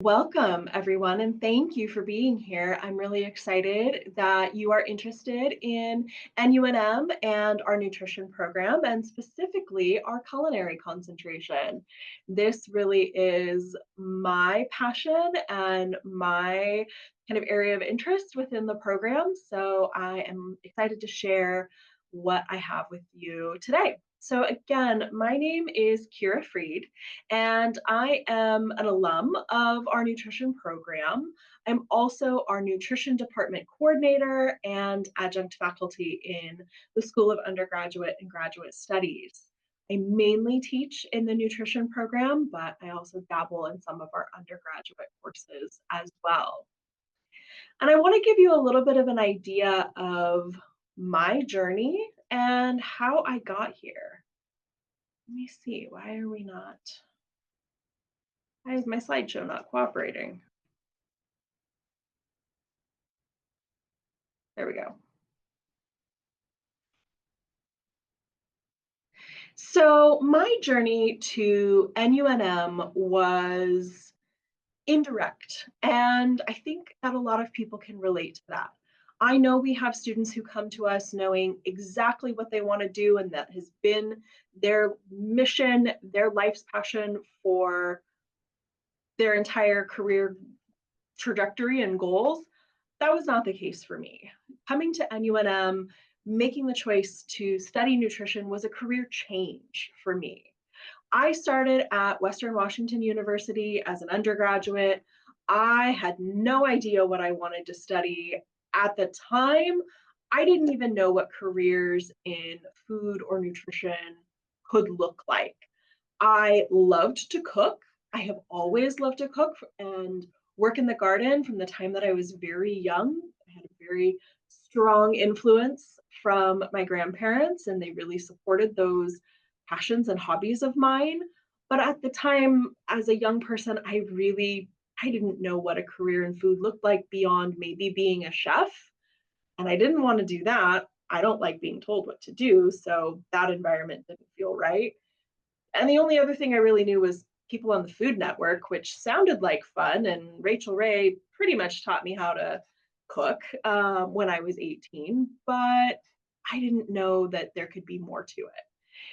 Welcome, everyone, and thank you for being here. I'm really excited that you are interested in NUNM and our nutrition program, and specifically our culinary concentration. This really is my passion and my kind of area of interest within the program. So I am excited to share what I have with you today. So, again, my name is Kira Freed, and I am an alum of our nutrition program. I'm also our nutrition department coordinator and adjunct faculty in the School of Undergraduate and Graduate Studies. I mainly teach in the nutrition program, but I also dabble in some of our undergraduate courses as well. And I want to give you a little bit of an idea of my journey and how I got here. Let me see, why is my slideshow not cooperating? There we go. So my journey to NUNM was indirect, and I think that a lot of people can relate to that. I know we have students who come to us knowing exactly what they want to do, and that has been their mission, their life's passion for their entire career trajectory and goals. That was not the case for me. Coming to NUNM, making the choice to study nutrition was a career change for me. I started at Western Washington University as an undergraduate. I had no idea what I wanted to study at the time. I didn't even know what careers in food or nutrition could look like. I loved to cook. I have always loved to cook and work in the garden from the time that I was very young. I had a very strong influence from my grandparents, and they really supported those passions and hobbies of mine. But at the time, as a young person, I didn't know what a career in food looked like beyond maybe being a chef. And I didn't want to do that. I don't like being told what to do, so that environment didn't feel right. And the only other thing I really knew was People on the Food Network, which sounded like fun. And Rachel Ray pretty much taught me how to cook when I was 18, but I didn't know that there could be more to it.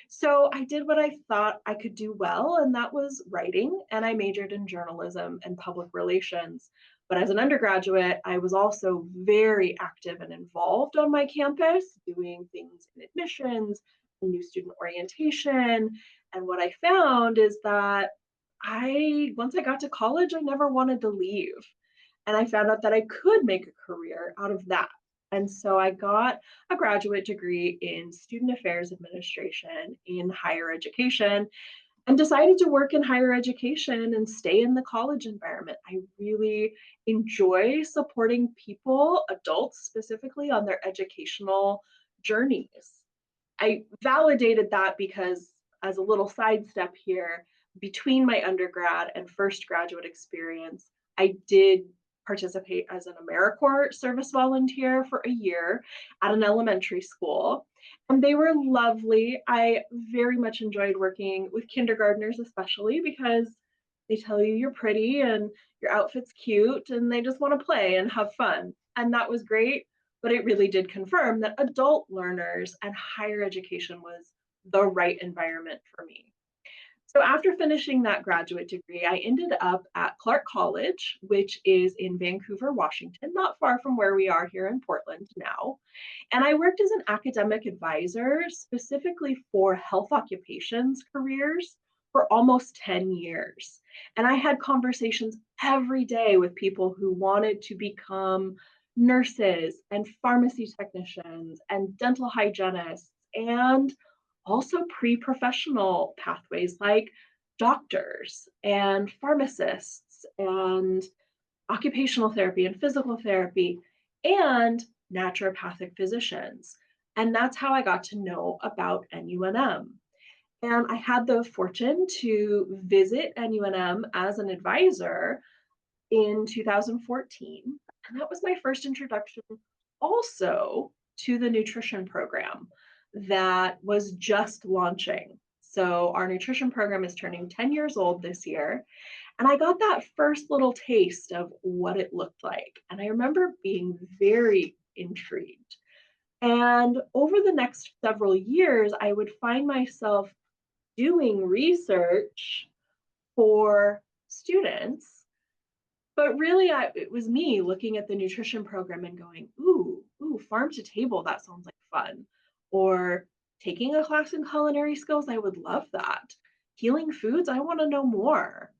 So I did what I thought I could do well, and that was writing. And I majored in journalism and public relations. But as an undergraduate, I was also very active and involved on my campus, doing things in admissions, new student orientation. And what I found is that once I got to college, I never wanted to leave. And I found out that I could make a career out of that. And so I got a graduate degree in student affairs administration in higher education and decided to work in higher education and stay in the college environment. I really enjoy supporting people, adults specifically, on their educational journeys. I validated that because, as a little sidestep here, between my undergrad and first graduate experience, I did participate as an AmeriCorps service volunteer for a year at an elementary school. And they were lovely. I very much enjoyed working with kindergartners, especially because they tell you you're pretty and your outfit's cute and they just want to play and have fun. And that was great. But it really did confirm that adult learners and higher education was the right environment for me. So after finishing that graduate degree, I ended up at Clark College, which is in Vancouver, Washington, not far from where we are here in Portland now. And I worked as an academic advisor specifically for health occupations careers for almost 10 years. And I had conversations every day with people who wanted to become nurses and pharmacy technicians and dental hygienists and also pre-professional pathways like doctors and pharmacists and occupational therapy and physical therapy and naturopathic physicians. And that's how I got to know about NUNM. And I had the fortune to visit NUNM as an advisor in 2014. And that was my first introduction also to the nutrition program that was just launching. So our nutrition program is turning 10 years old this year. And I got that first little taste of what it looked like. And I remember being very intrigued. And over the next several years, I would find myself doing research for students. But really, it was me looking at the nutrition program and going, ooh, farm to table, that sounds like fun. Or taking a class in culinary skills, I would love that. Healing foods, I want to know more.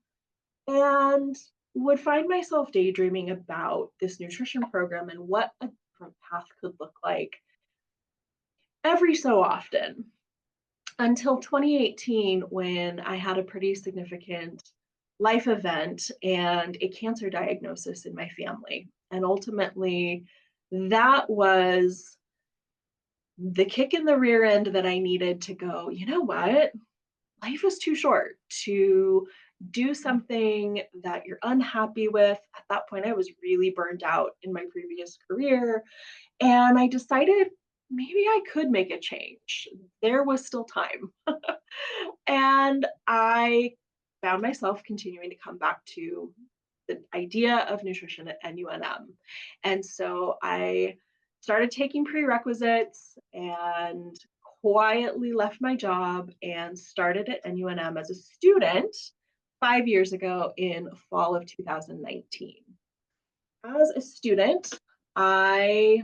And would find myself daydreaming about this nutrition program and what a different path could look like every so often until 2018 when I had a pretty significant life event and a cancer diagnosis in my family. And ultimately, that was the kick in the rear end that I needed to go, you know what? Life is too short to do something that you're unhappy with. At that point, I was really burned out in my previous career. And I decided maybe I could make a change. There was still time. And I found myself continuing to come back to the idea of nutrition at NUNM. And so I started taking prerequisites and quietly left my job and started at NUNM as a student 5 years ago in fall of 2019. As a student, I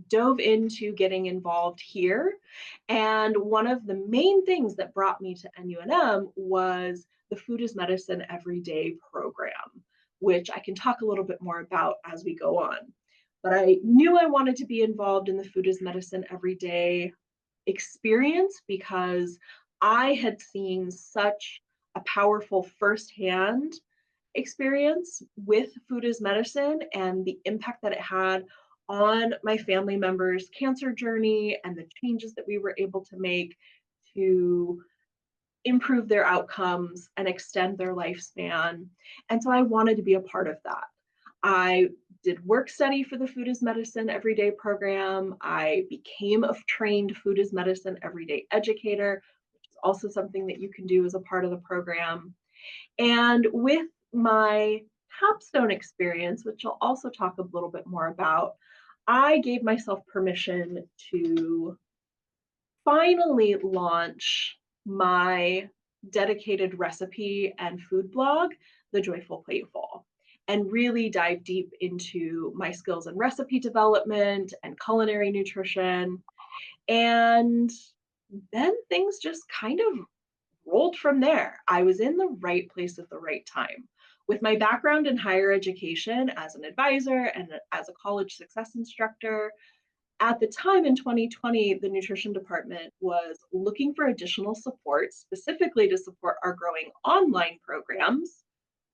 dove into getting involved here. And one of the main things that brought me to NUNM was the Food is Medicine Everyday program, which I can talk a little bit more about as we go on. But I knew I wanted to be involved in the Food is Medicine Everyday experience because I had seen such a powerful firsthand experience with food as medicine and the impact that it had on my family members' cancer journey and the changes that we were able to make to improve their outcomes and extend their lifespan. And so I wanted to be a part of that. I did work study for the Food as Medicine Everyday program. I became a trained Food as Medicine Everyday educator, which is also something that you can do as a part of the program. And with my capstone experience, which I'll also talk a little bit more about, I gave myself permission to finally launch my dedicated recipe and food blog, The Joyful Playful, and really dive deep into my skills in recipe development and culinary nutrition. And then things just kind of rolled from there. I was in the right place at the right time. With my background in higher education as an advisor and as a college success instructor, at the time in 2020, the nutrition department was looking for additional support, specifically to support our growing online programs.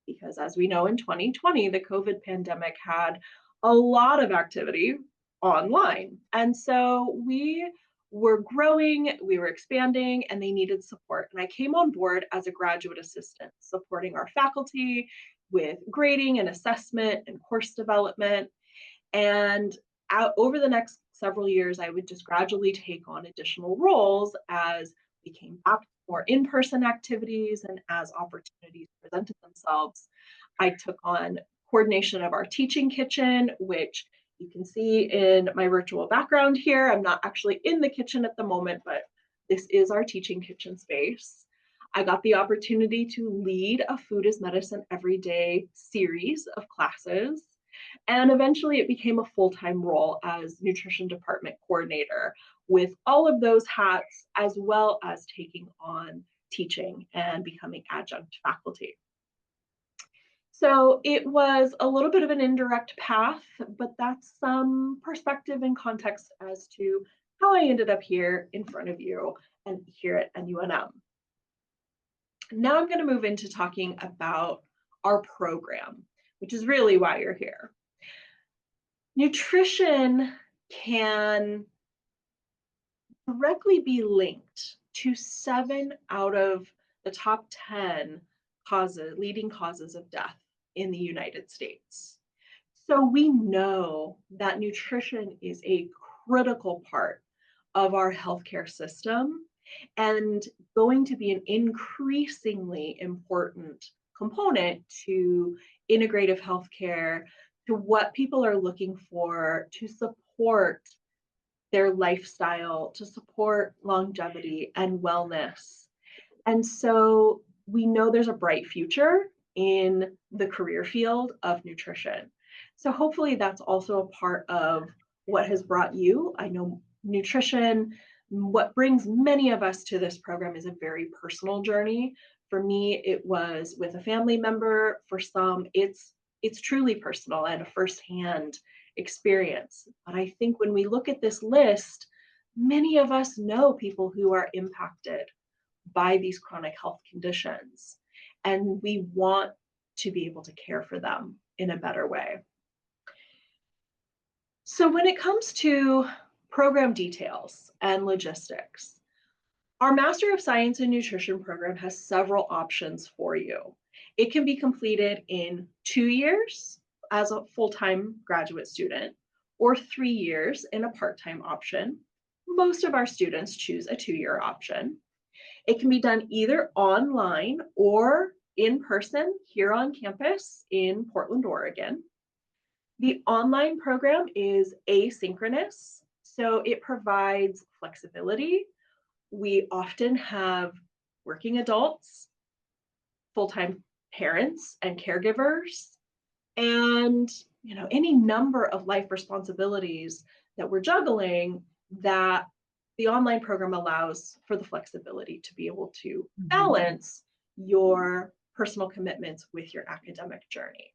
Because as we know, in 2020, the COVID pandemic had a lot of activity online. And so we were growing, we were expanding, and they needed support. And I came on board as a graduate assistant, supporting our faculty with grading and assessment and course development. And over the next several years, I would just gradually take on additional roles as we came back to more in-person activities and as opportunities presented themselves. I took on coordination of our teaching kitchen, which you can see in my virtual background here. I'm not actually in the kitchen at the moment, but this is our teaching kitchen space. I got the opportunity to lead a Food is Medicine Everyday series of classes. And eventually it became a full-time role as nutrition department coordinator with all of those hats, as well as taking on teaching and becoming adjunct faculty. So it was a little bit of an indirect path, but that's some perspective and context as to how I ended up here in front of you and here at NUNM. Now I'm going to move into talking about our program, which is really why you're here. Nutrition can directly be linked to 7 out of the top 10 leading causes of death in the United States. So we know that nutrition is a critical part of our healthcare system. and going to be an increasingly important component to integrative healthcare, to what people are looking for to support their lifestyle, to support longevity and wellness. And so we know there's a bright future in the career field of nutrition. So hopefully that's also a part of what has brought you. I know nutrition, what brings many of us to this program is a very personal journey. For me, it was with a family member. For some, it's truly personal and a firsthand experience. But I think when we look at this list, many of us know people who are impacted by these chronic health conditions. And we want to be able to care for them in a better way. So when it comes to program details and logistics, our Master of Science in Nutrition program has several options for you. It can be completed in 2 years as a full-time graduate student or 3 years in a part-time option. Most of our students choose a 2-year option. It can be done either online or in person here on campus in Portland, Oregon. The online program is asynchronous, so it provides flexibility. We often have working adults, full-time parents and caregivers, and any number of life responsibilities that we're juggling, that the online program allows for the flexibility to be able to balance your personal commitments with your academic journey.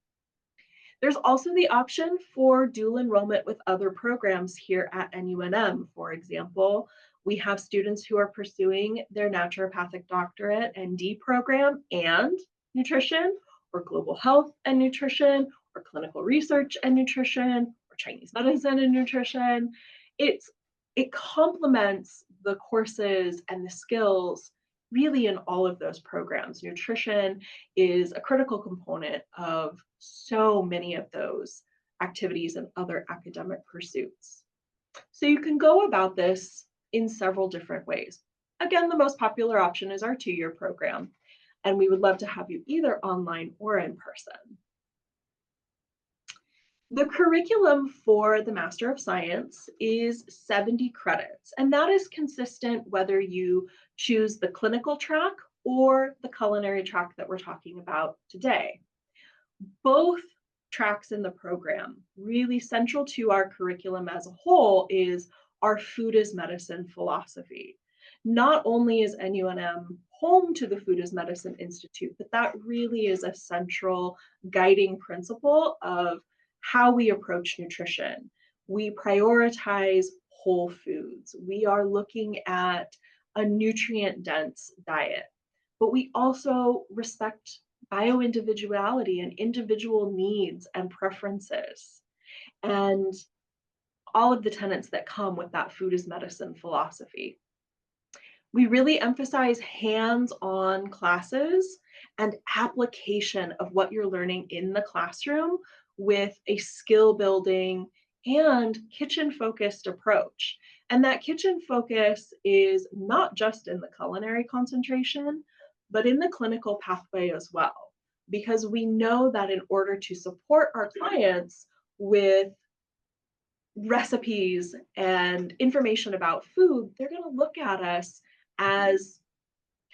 There's also the option for dual enrollment with other programs here at NUNM. For example, we have students who are pursuing their naturopathic doctorate ND program and nutrition, or global health and nutrition, or clinical research and nutrition, or Chinese medicine and nutrition. It complements the courses and the skills really in all of those programs. Nutrition is a critical component of so many of those activities and other academic pursuits. So you can go about this in several different ways. Again, the most popular option is our 2-year program, and we would love to have you either online or in person. The curriculum for the Master of Science is 70 credits, and that is consistent whether you choose the clinical track or the culinary track that we're talking about today. Both tracks in the program, really central to our curriculum as a whole, is our food as medicine philosophy. Not only is NUNM home to the Food as Medicine Institute, but that really is a central guiding principle of how we approach nutrition. We prioritize whole foods. We are looking at a nutrient-dense diet, but we also respect bio-individuality and individual needs and preferences, and all of the tenets that come with that food as medicine philosophy. We really emphasize hands-on classes and application of what you're learning in the classroom with a skill building and kitchen focused approach. And that kitchen focus is not just in the culinary concentration, but in the clinical pathway as well, because we know that in order to support our clients with recipes and information about food, they're going to look at us as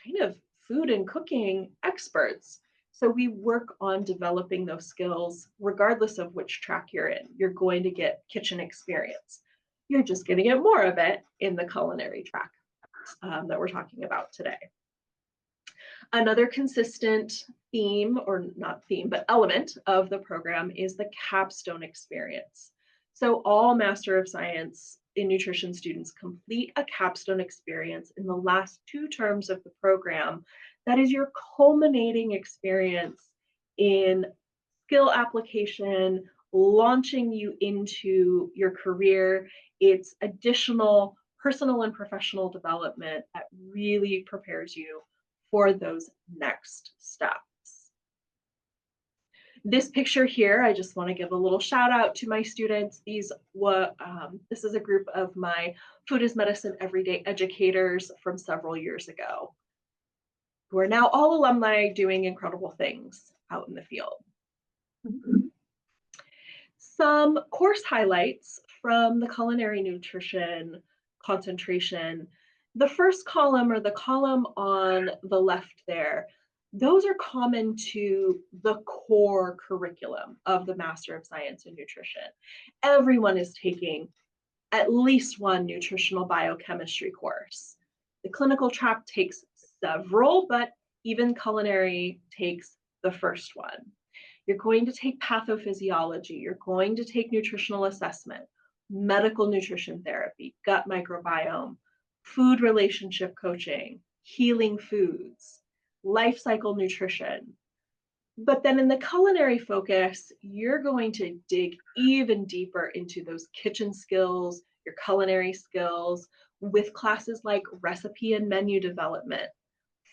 kind of food and cooking experts. So we work on developing those skills regardless of which track you're in. You're going to get kitchen experience. You're just going to get more of it in the culinary track that we're talking about today. Another consistent theme, or not theme, but element of the program is the capstone experience. So all Master of Science in Nutrition students complete a capstone experience in the last 2 terms of the program. That is your culminating experience in skill application, launching you into your career. It's additional personal and professional development that really prepares you for those next steps. This picture here, I just want to give a little shout out to my students. This is a group of my food is medicine everyday educators from several years ago, who are now all alumni doing incredible things out in the field. Some course highlights from the culinary nutrition concentration. The first column, or the column on the left there, those are common to the core curriculum of the Master of Science in Nutrition. Everyone is taking at least one nutritional biochemistry course. The clinical track takes several, but even culinary takes the first one. You're going to take pathophysiology, you're going to take nutritional assessment, medical nutrition therapy, gut microbiome, food relationship coaching, healing foods, life cycle nutrition. But then in the culinary focus, you're going to dig even deeper into those kitchen skills, your culinary skills, with classes like recipe and menu development,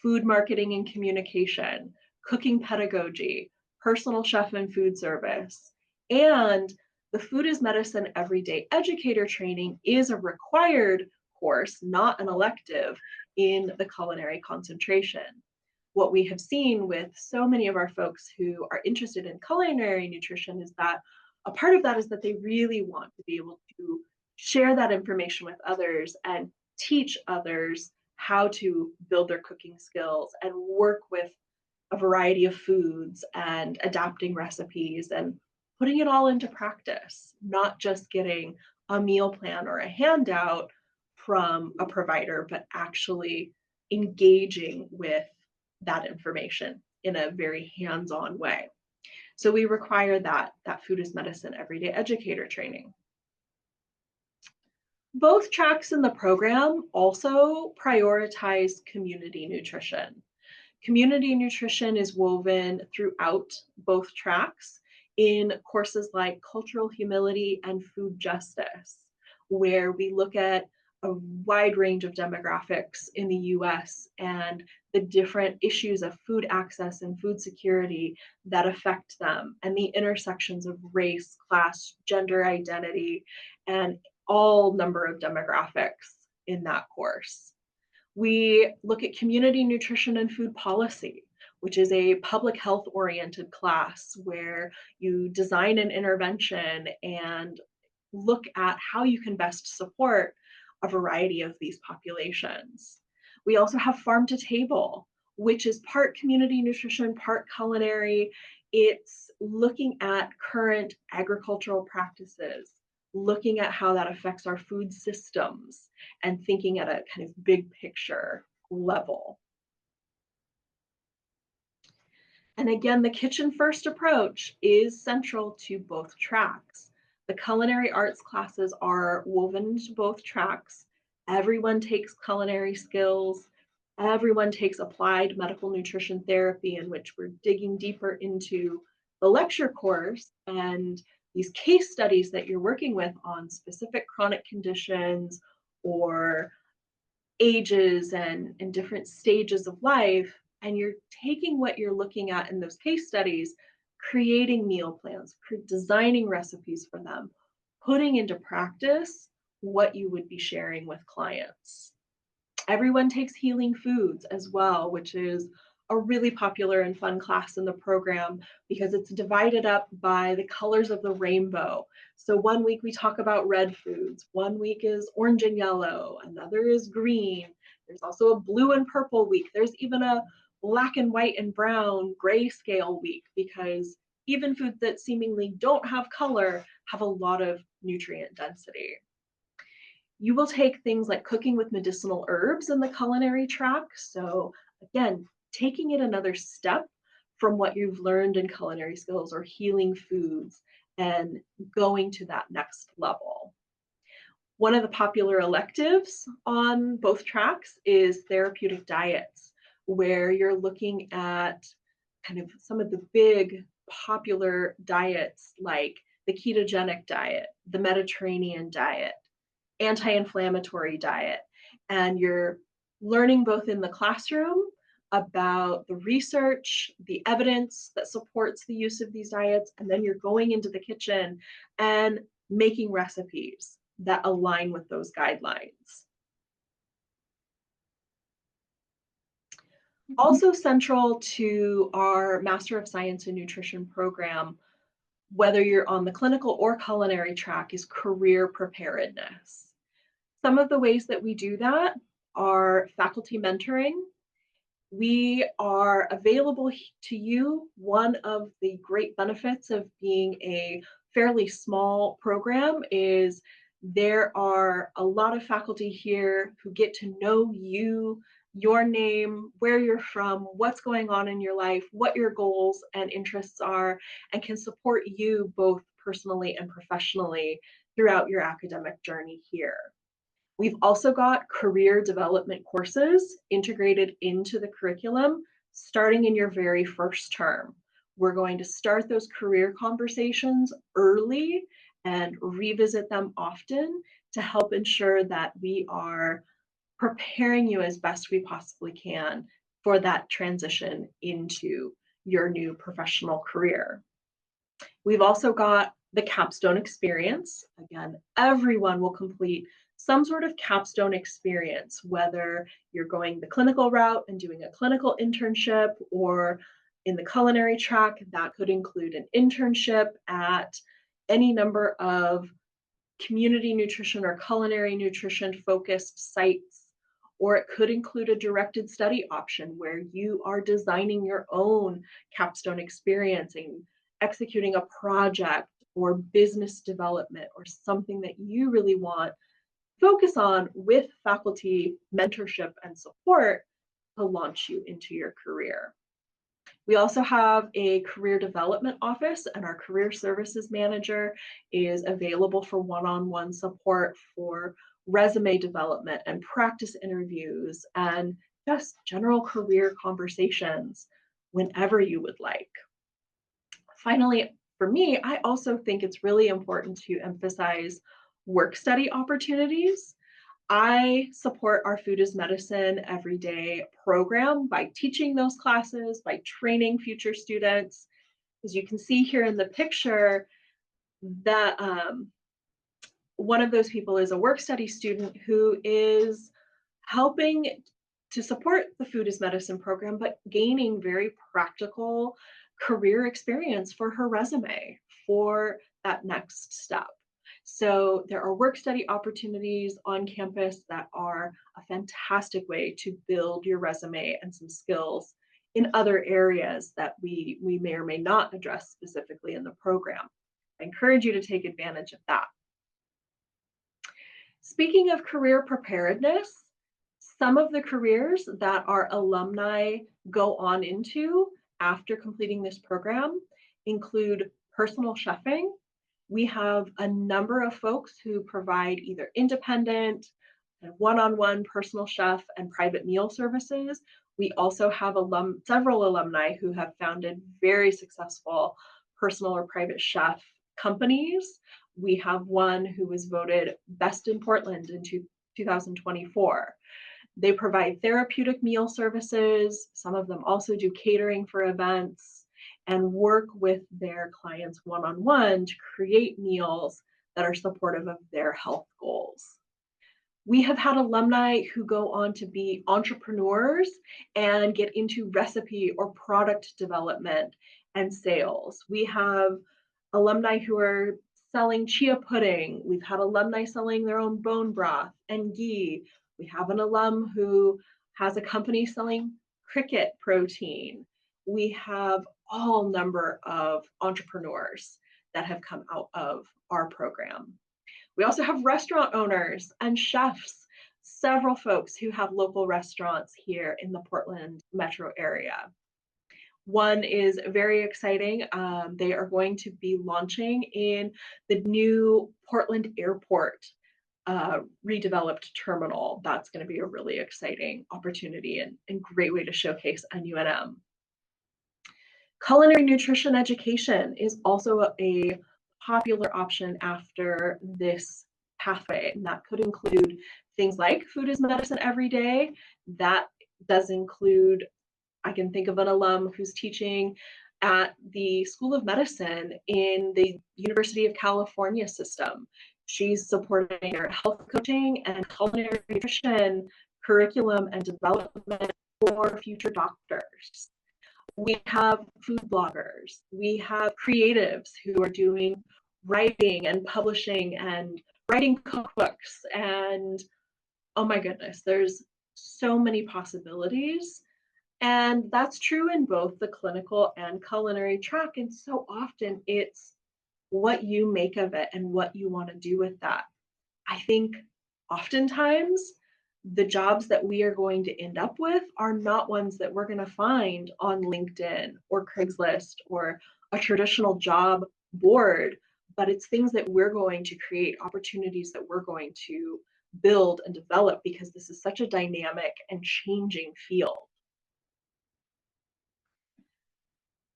food marketing and communication, cooking pedagogy, personal chef and food service. And the Food is Medicine Everyday Educator training is a required course, not an elective, in the culinary concentration. What we have seen with so many of our folks who are interested in culinary nutrition is that a part of that is that they really want to be able to share that information with others and teach others how to build their cooking skills and work with a variety of foods and adapting recipes and putting it all into practice, not just getting a meal plan or a handout from a provider, but actually engaging with that information in a very hands-on way. So we require that Food is Medicine Everyday Educator training. Both tracks in the program also prioritize community nutrition. Community nutrition is woven throughout both tracks in courses like cultural humility and food justice, where we look at a wide range of demographics in the US and the different issues of food access and food security that affect them, and the intersections of race, class, gender identity, and all number of demographics in that course. We look at community nutrition and food policy, which is a public health oriented class where you design an intervention and look at how you can best support a variety of these populations. We also have farm to table, which is part community nutrition, part culinary. It's looking at current agricultural practices, looking at how that affects our food systems, and thinking at a kind of big picture level. And again, the kitchen first approach is central to both tracks. The culinary arts classes are woven into both tracks. Everyone takes culinary skills. Everyone takes applied medical nutrition therapy, in which we're digging deeper into the lecture course and these case studies that you're working with on specific chronic conditions or ages and different stages of life. And you're taking what you're looking at in those case studies, creating meal plans, designing recipes for them, putting into practice what you would be sharing with clients. Everyone takes healing foods as well, which is a really popular and fun class in the program because it's divided up by the colors of the rainbow. So one week we talk about red foods, one week is orange and yellow, another is green. There's also a blue and purple week. There's even a black and white and brown grayscale week, because even foods that seemingly don't have color have a lot of nutrient density. You will take things like cooking with medicinal herbs in the culinary track. So again, taking it another step from what you've learned in culinary skills or healing foods and going to that next level. One of the popular electives on both tracks is therapeutic diets, where you're looking at kind of some of the big popular diets like the ketogenic diet, the Mediterranean diet, anti-inflammatory diet, and you're learning both in the classroom, about the research, the evidence that supports the use of these diets, and then you're going into the kitchen and making recipes that align with those guidelines. Also central to our Master of Science in Nutrition program, whether you're on the clinical or culinary track, is career preparedness. Some of the ways that we do that are faculty mentoring. We are available to you. One of the great benefits of being a fairly small program is there are a lot of faculty here who get to know you, your name, where you're from, what's going on in your life, what your goals and interests are, and can support you both personally and professionally throughout your academic journey here. We've also got career development courses integrated into the curriculum starting in your very first term. We're going to start those career conversations early and revisit them often to help ensure that we are preparing you as best we possibly can for that transition into your new professional career. We've also got the capstone experience. Again, everyone will complete some sort of capstone experience, whether you're going the clinical route and doing a clinical internship, or in the culinary track, that could include an internship at any number of community nutrition or culinary nutrition focused sites, or it could include a directed study option where you are designing your own capstone experience and executing a project or business development or something that you really want focus on with faculty mentorship and support to launch you into your career. We also have a career development office, and our career services manager is available for one-on-one support for resume development and practice interviews and just general career conversations whenever you would like. Finally, for me, I also think it's really important to emphasize work study opportunities. I support our Food is Medicine Everyday program by teaching those classes, by training future students. As you can see here in the picture, that one of those people is a work study student who is helping to support the Food is Medicine program, but gaining very practical career experience for her resume for that next step. So there are work study opportunities on campus that are a fantastic way to build your resume and some skills in other areas that we may or may not address specifically in the program. I encourage you to take advantage of that. Speaking of career preparedness, some of the careers that our alumni go on into after completing this program include personal chefing. We have a number of folks who provide either independent and one-on-one personal chef and private meal services. We also have several alumni who have founded very successful personal or private chef companies. We have one who was voted best in Portland in 2024. They provide therapeutic meal services. Some of them also do catering for events and work with their clients one-on-one to create meals that are supportive of their health goals. We have had alumni who go on to be entrepreneurs and get into recipe or product development and sales. We have alumni who are selling chia pudding. We've had alumni selling their own bone broth and ghee. We have an alum who has a company selling cricket protein. We have all number of entrepreneurs that have come out of our program. We also have restaurant owners and chefs, several folks who have local restaurants here in the Portland metro area. One is very exciting. They are going to be launching in the new Portland Airport redeveloped terminal. That's going to be a really exciting opportunity and great way to showcase NUNM. Culinary nutrition education is also a popular option after this pathway, and that could include things like Food is Medicine Every Day. That does include I can think of an alum who's teaching at the School of Medicine in the University of California system. She's supporting their health coaching and culinary nutrition curriculum and development for future doctors. We have food bloggers. We have creatives who are doing writing and publishing and writing cookbooks. And oh my goodness, there's so many possibilities. And that's true in both the clinical and culinary track. And so often it's what you make of it and what you want to do with that. I think oftentimes the jobs that we are going to end up with are not ones that we're going to find on LinkedIn or Craigslist or a traditional job board, but it's things that we're going to create, opportunities that we're going to build and develop because this is such a dynamic and changing field.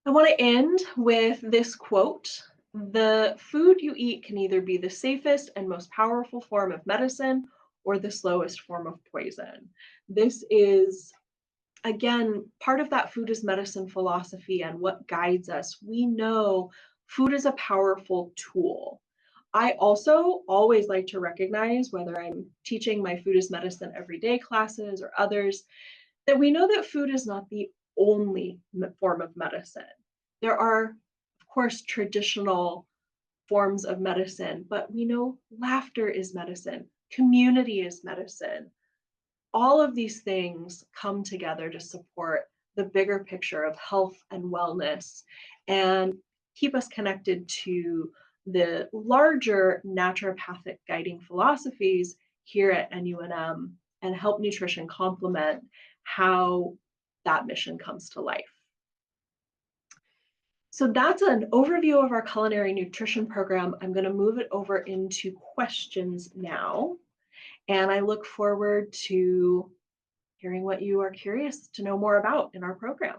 I want to end with this quote. The food you eat can either be the safest and most powerful form of medicine or the slowest form of poison. This is, again, part of that food is medicine philosophy and what guides us. We know food is a powerful tool. I also always like to recognize, whether I'm teaching my food is medicine everyday classes or others, that we know that food is not the only form of medicine. There are, of course, traditional forms of medicine, but we know laughter is medicine, community is medicine. All of these things come together to support the bigger picture of health and wellness and keep us connected to the larger naturopathic guiding philosophies here at NUNM and help nutrition complement how that mission comes to life. So that's an overview of our culinary nutrition program. I'm going to move it over into questions now, and I look forward to hearing what you are curious to know more about in our program.